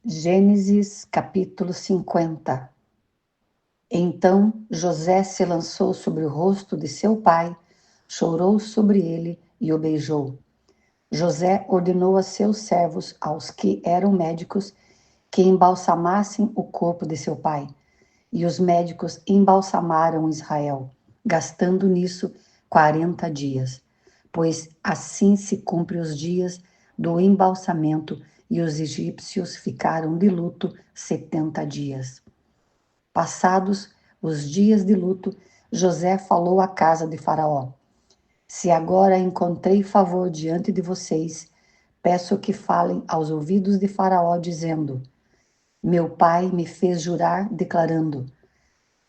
Gênesis capítulo 50. Então José se lançou sobre o rosto de seu pai, chorou sobre ele e o beijou. José ordenou a seus servos, aos que eram médicos, que embalsamassem o corpo de seu pai. E os médicos embalsamaram Israel, gastando nisso 40 dias, pois assim se cumprem os dias do embalsamento, e os egípcios ficaram de luto 70 dias. Passados os dias de luto, José falou à casa de Faraó: Se agora encontrei favor diante de vocês, peço que falem aos ouvidos de Faraó, dizendo: Meu pai me fez jurar, declarando: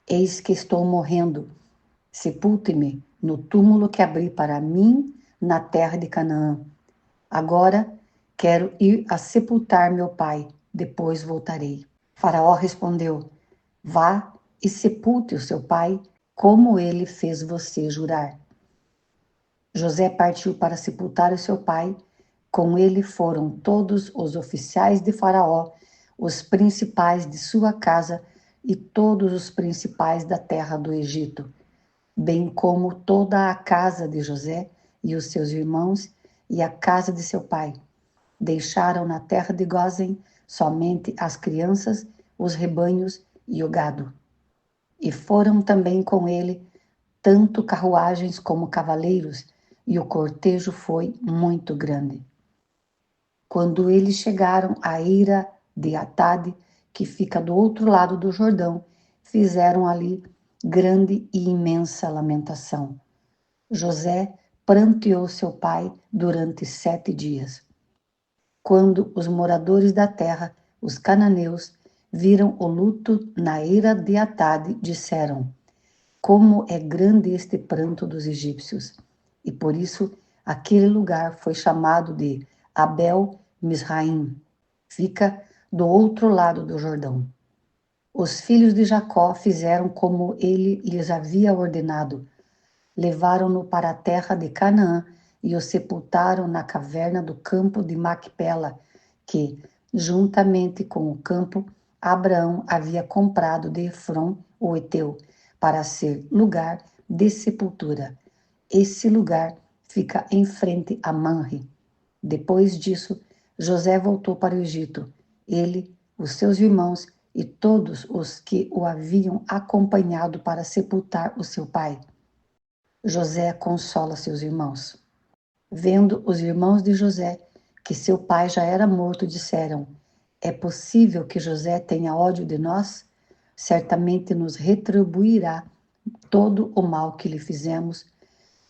Eis que estou morrendo. Sepulte-me no túmulo que abri para mim na terra de Canaã. Agora quero ir a sepultar meu pai, depois voltarei. Faraó respondeu: Vá e sepulte o seu pai, como ele fez você jurar. José partiu para sepultar o seu pai. Com ele foram todos os oficiais de Faraó, os principais de sua casa e todos os principais da terra do Egito, bem como toda a casa de José e os seus irmãos e a casa de seu pai. Deixaram na terra de Gósen somente as crianças, os rebanhos e o gado. E foram também com ele tanto carruagens como cavaleiros, e o cortejo foi muito grande. Quando eles chegaram à eira de Atade, que fica do outro lado do Jordão, fizeram ali grande e imensa lamentação. José pranteou seu pai durante 7 dias. Quando os moradores da terra, os cananeus, viram o luto na eira de Atade, disseram: Como é grande este pranto dos egípcios! E por isso aquele lugar foi chamado de Abel Misraim. Fica do outro lado do Jordão. Os filhos de Jacó fizeram como ele lhes havia ordenado. Levaram-no para a terra de Canaã e o sepultaram na caverna do campo de Macpela, que, juntamente com o campo, Abraão havia comprado de Efron, o heteu, para ser lugar de sepultura. Esse lugar fica em frente a Manre. Depois disso, José voltou para o Egito, ele, os seus irmãos e todos os que o haviam acompanhado para sepultar o seu pai. José consola seus irmãos. Vendo os irmãos de José que seu pai já era morto, disseram: É possível que José tenha ódio de nós? Certamente nos retribuirá todo o mal que lhe fizemos.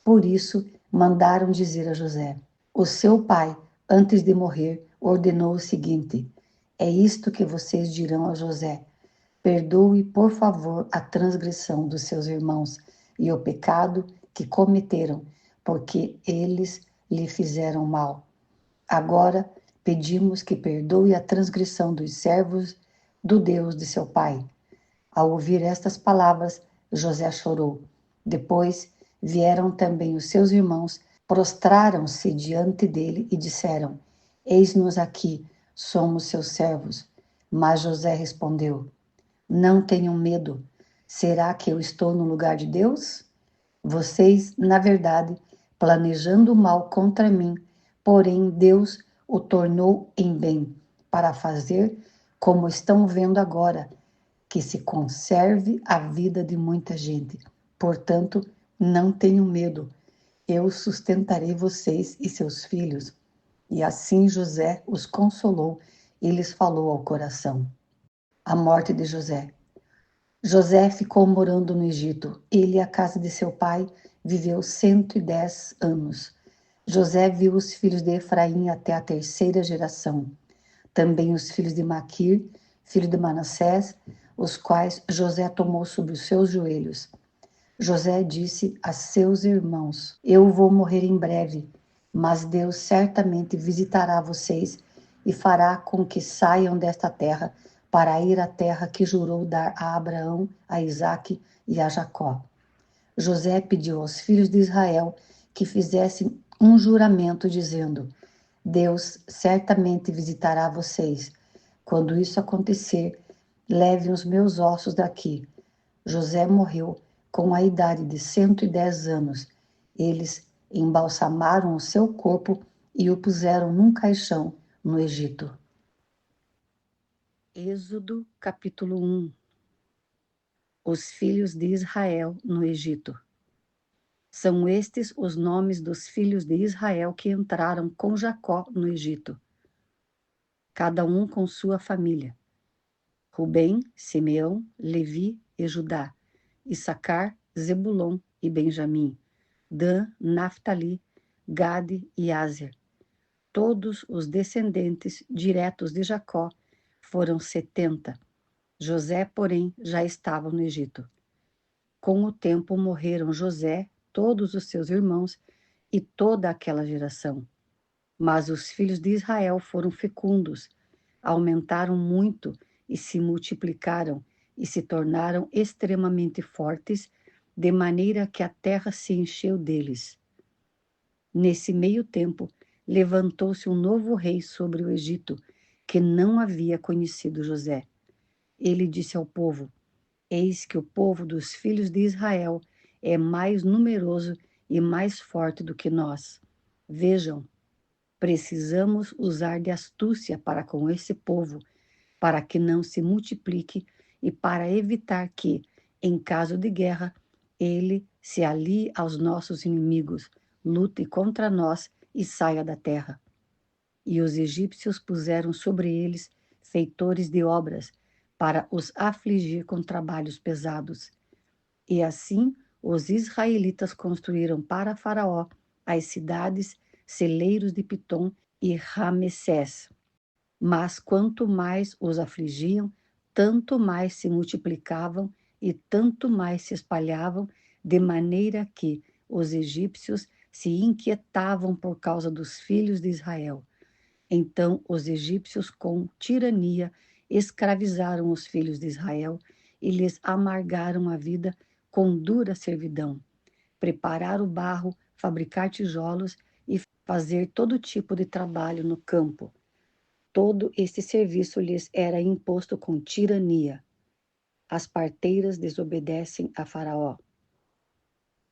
Por isso, mandaram dizer a José: O seu pai, antes de morrer, ordenou o seguinte: É isto que vocês dirão a José: Perdoe, por favor, a transgressão dos seus irmãos e o pecado que cometeram, porque eles lhe fizeram mal. Agora pedimos que perdoe a transgressão dos servos do Deus de seu pai. Ao ouvir estas palavras, José chorou. Depois vieram também os seus irmãos, prostraram-se diante dele e disseram: Eis-nos aqui, somos seus servos. Mas José respondeu: Não tenham medo. Será que eu estou no lugar de Deus? Vocês, na verdade, planejando o mal contra mim, porém Deus o tornou em bem, para fazer, como estão vendo agora, que se conserve a vida de muita gente. Portanto, não tenham medo. Eu sustentarei vocês e seus filhos. E assim José os consolou e lhes falou ao coração. A morte de José. José ficou morando no Egito. Ele e a casa de seu pai viveu 110 anos. José viu os filhos de Efraim até a 3ª geração. Também os filhos de Maquir, filho de Manassés, os quais José tomou sobre os seus joelhos. José disse a seus irmãos: Eu vou morrer em breve, mas Deus certamente visitará vocês e fará com que saiam desta terra para ir à terra que jurou dar a Abraão, a Isaque e a Jacó. José pediu aos filhos de Israel que fizessem um juramento dizendo: Deus certamente visitará vocês Quando isso acontecer, levem os meus ossos daqui. José morreu com a idade de 110 anos. Eles embalsamaram o seu corpo e o puseram num caixão no Egito. Êxodo capítulo 1. Os filhos de Israel no Egito. São estes os nomes dos filhos de Israel que entraram com Jacó no Egito, cada um com sua família: Rubem, Simeão, Levi e Judá, Issacar, Zebulon e Benjamim, Dan, Naftali, Gade e Áser. Todos os descendentes diretos de Jacó foram 70. José, porém, já estava no Egito. Com o tempo morreram José, todos os seus irmãos e toda aquela geração. Mas os filhos de Israel foram fecundos, aumentaram muito e se multiplicaram e se tornaram extremamente fortes, de maneira que a terra se encheu deles. Nesse meio tempo, levantou-se um novo rei sobre o Egito, que não havia conhecido José. Ele disse ao povo: Eis que o povo dos filhos de Israel é mais numeroso e mais forte do que nós. Vejam, precisamos usar de astúcia para com esse povo, para que não se multiplique e para evitar que, em caso de guerra, ele se alie aos nossos inimigos, lute contra nós e saia da terra. E os egípcios puseram sobre eles feitores de obras, para os afligir com trabalhos pesados. E assim os israelitas construíram para Faraó as cidades, celeiros de Pitom e Ramessés. Mas quanto mais os afligiam, tanto mais se multiplicavam e tanto mais se espalhavam, de maneira que os egípcios se inquietavam por causa dos filhos de Israel. Então os egípcios, com tirania, escravizaram os filhos de Israel e lhes amargaram a vida com dura servidão. Preparar o barro, fabricar tijolos e fazer todo tipo de trabalho no campo. Todo este serviço lhes era imposto com tirania. As parteiras desobedecem a Faraó.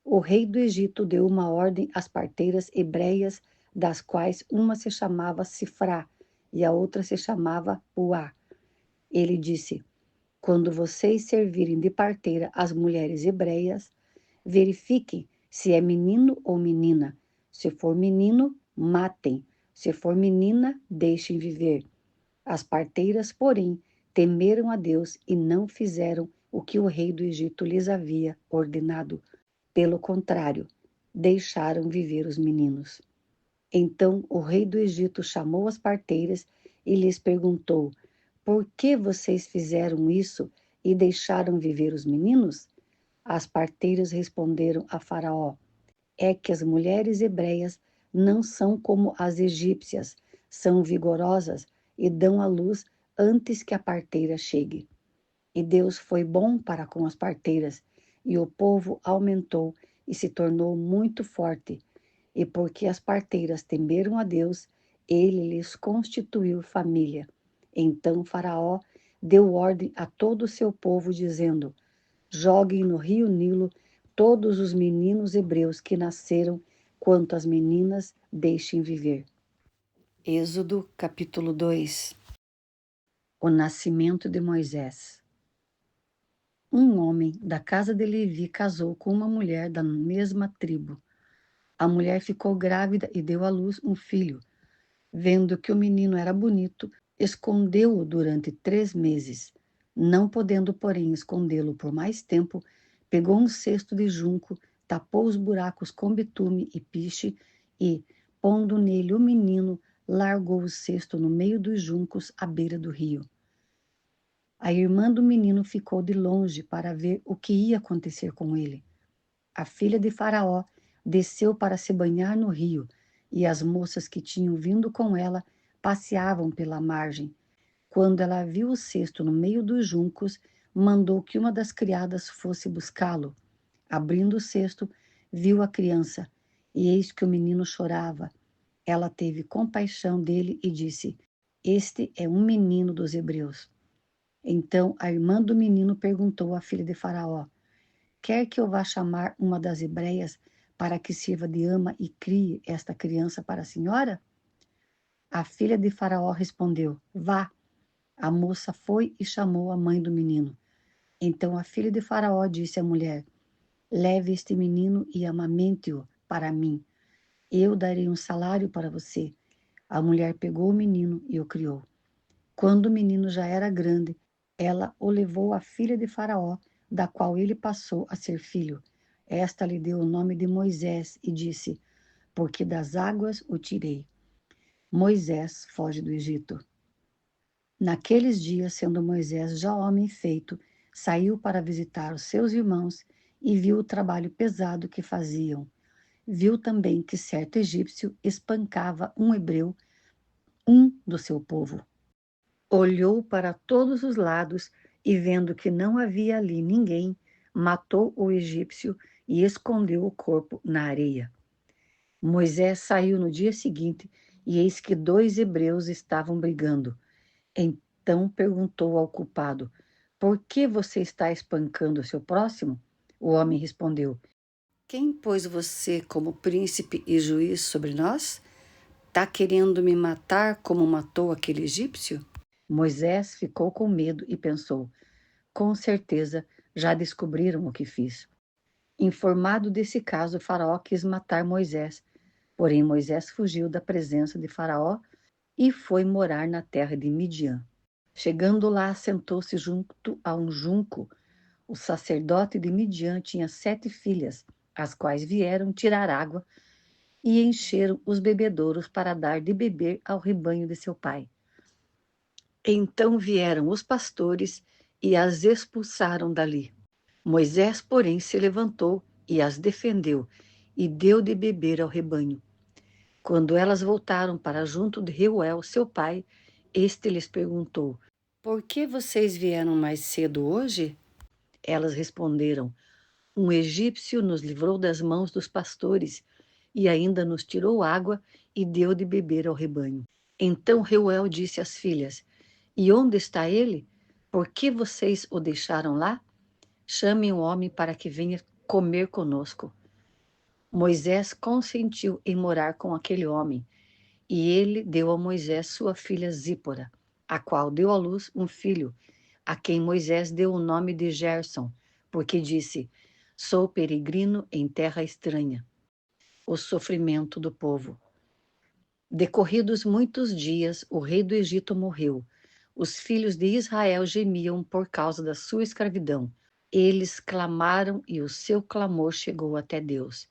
O rei do Egito deu uma ordem às parteiras hebreias, das quais uma se chamava Sifrá e a outra se chamava Puá. Ele disse: Quando vocês servirem de parteira às mulheres hebreias, verifiquem se é menino ou menina. Se for menino, matem. Se for menina, deixem viver. As parteiras, porém, temeram a Deus e não fizeram o que o rei do Egito lhes havia ordenado. Pelo contrário, deixaram viver os meninos. Então o rei do Egito chamou as parteiras e lhes perguntou: Por que vocês fizeram isso e deixaram viver os meninos? As parteiras responderam a Faraó: É que as mulheres hebreias não são como as egípcias, são vigorosas e dão à luz antes que a parteira chegue. E Deus foi bom para com as parteiras, e o povo aumentou e se tornou muito forte. E porque as parteiras temeram a Deus, ele lhes constituiu família. Então Faraó deu ordem a todo o seu povo, dizendo: Joguem no rio Nilo todos os meninos hebreus que nasceram, quanto as meninas deixem viver. Êxodo capítulo 2. O nascimento de Moisés. Um homem da casa de Levi casou com uma mulher da mesma tribo. A mulher ficou grávida e deu à luz um filho. Vendo que o menino era bonito, escondeu-o durante 3 meses. Não podendo, porém, escondê-lo por mais tempo, pegou um cesto de junco, tapou os buracos com betume e piche e, pondo nele o menino, largou o cesto no meio dos juncos à beira do rio. A irmã do menino ficou de longe para ver o que ia acontecer com ele. A filha de Faraó desceu para se banhar no rio, e as moças que tinham vindo com ela passeavam pela margem. Quando ela viu o cesto no meio dos juncos, mandou que uma das criadas fosse buscá-lo. Abrindo o cesto, viu a criança, e eis que o menino chorava. Ela teve compaixão dele e disse: Este é um menino dos hebreus. Então a irmã do menino perguntou à filha de Faraó: quer que eu vá chamar uma das hebreias para que sirva de ama e crie esta criança para a senhora? A filha de Faraó respondeu: vá. A moça foi e chamou a mãe do menino. Então a filha de Faraó disse à mulher: leve este menino e amamente-o para mim. Eu darei um salário para você. A mulher pegou o menino e o criou. Quando o menino já era grande, ela o levou à filha de Faraó, da qual ele passou a ser filho. Esta lhe deu o nome de Moisés e disse: porque das águas o tirei. Moisés foge do Egito. Naqueles dias, sendo Moisés já homem feito, saiu para visitar os seus irmãos e viu o trabalho pesado que faziam. Viu também que certo egípcio espancava um hebreu, um do seu povo. Olhou para todos os lados e, vendo que não havia ali ninguém, matou o egípcio e escondeu o corpo na areia. Moisés saiu no dia seguinte e eis que 2 hebreus estavam brigando. Então perguntou ao culpado: por que você está espancando o seu próximo? O homem respondeu: quem pôs você como príncipe e juiz sobre nós? Está querendo me matar como matou aquele egípcio? Moisés ficou com medo e pensou: com certeza já descobriram o que fiz. Informado desse caso, Faraó quis matar Moisés. Porém, Moisés fugiu da presença de Faraó e foi morar na terra de Midian. Chegando lá, sentou-se junto a um junco. O sacerdote de Midian tinha 7 filhas, as quais vieram tirar água e encheram os bebedouros para dar de beber ao rebanho de seu pai. Então vieram os pastores e as expulsaram dali. Moisés, porém, se levantou e as defendeu e deu de beber ao rebanho. Quando elas voltaram para junto de Reuel, seu pai, este lhes perguntou: por que vocês vieram mais cedo hoje? Elas responderam: um egípcio nos livrou das mãos dos pastores e ainda nos tirou água e deu de beber ao rebanho. Então Reuel disse às filhas: e onde está ele? Por que vocês o deixaram lá? Chamem o homem para que venha comer conosco. Moisés consentiu em morar com aquele homem, e ele deu a Moisés sua filha Zípora, a qual deu à luz um filho, a quem Moisés deu o nome de Gerson, porque disse: sou peregrino em terra estranha. O sofrimento do povo. Decorridos muitos dias, o rei do Egito morreu. Os filhos de Israel gemiam por causa da sua escravidão. Eles clamaram e o seu clamor chegou até Deus.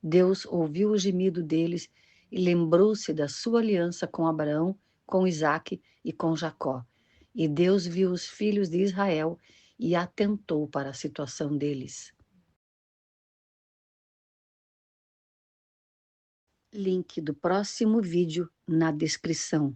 Deus ouviu o gemido deles e lembrou-se da sua aliança com Abraão, com Isaque e com Jacó. E Deus viu os filhos de Israel e atentou para a situação deles. Link do próximo vídeo na descrição.